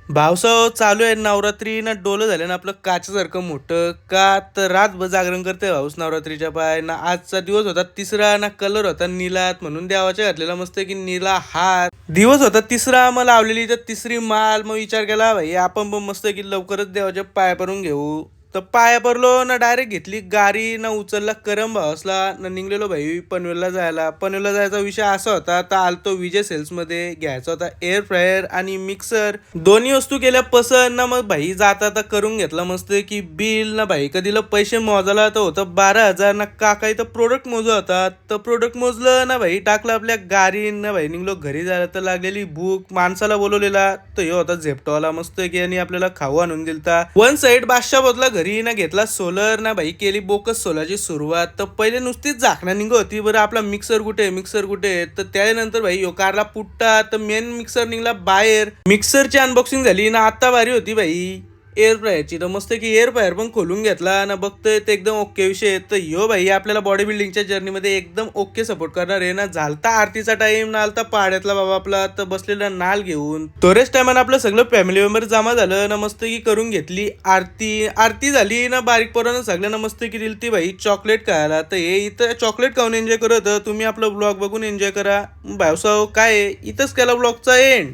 भावसाव चालू आहे नवरात्री ना डोलं झालं ना आपलं काच्यासारखं मोठं का तर रातभर जागरण करते भाऊस नवरात्रीच्या पाय ना आजचा दिवस होता तिसरा ना कलर होता निलात म्हणून देवाच्या घातलेला मस्त की निला हार दिवस होता तिसरा मग लावलेली तर तिसरी माल मग विचार केला भाई आपण पण मस्त की लवकरच देवाच्या पाया पडून घेऊ तर पाया पडलो ना डायरेक्ट घेतली गाडी ना उचलला करम भावसला ना निघलेलो भाई पनवेलला जायचा विषय असा होता तर आलतो विजय सेल्स मध्ये घ्यायचा होता एअर फ्रायर आणि मिक्सर दोन्ही वस्तू केल्या पसंत ना मग भाई जाता आता करून घेतला मस्त की बिल ना भाई कधीला पैसे मोजायला तर होतं 12,000 ना काका इथं प्रोडक्ट मोजला होता तर प्रोडक्ट मोजलं ना भाई टाकलं आपल्या गाडी ना भाई निघलो घरी जायला तर लागलेली भूक माणसाला बोलवलेला तर हे होता झेपटोवाला मस्त की आणि आपल्याला खाऊ आणून दिलता वन साइड बादशाह बोतला घरी ना घेतला सोलर ना भाई केली बोकस सोलाची सुरुवात तर पहिले नुसतीच झाकणा निघ होती बरं आपला मिक्सर कुठे तर त्यानंतर भाई यो कारला पुट्टा तर मेन मिक्सर निघला बाहेर मिक्सरची अनबॉक्सिंग झाली ना आता भारी होती भाई एअर फ्रायरची तर मस्त की एअर फ्रायर पण खोलून घेतला ना बघतोय ते एकदम ओके विषय तर यो भाई आपल्याला बॉडी बिल्डिंगच्या जर्नीमध्ये एकदम ओके सपोर्ट करणार आहे ना झालता आरतीचा टाइम ना आलता पाड्यातला बाबा आपला तर बसलेला नाल घेऊन तोरेच टायमानं आपलं सगळं फॅमिली मेंबर जमा झालं ना मस्त की करून घेतली आरती झाली ना बारीक पोरानं सगळ्यांना मस्त की दिली ती भाई चॉकलेट खायला तर हे इथं चॉकलेट खाऊन एन्जॉय करत तुम्ही आपलं ब्लॉग बघून एन्जॉय करा भावसाव काय इथंच केला ब्लॉगचा एंड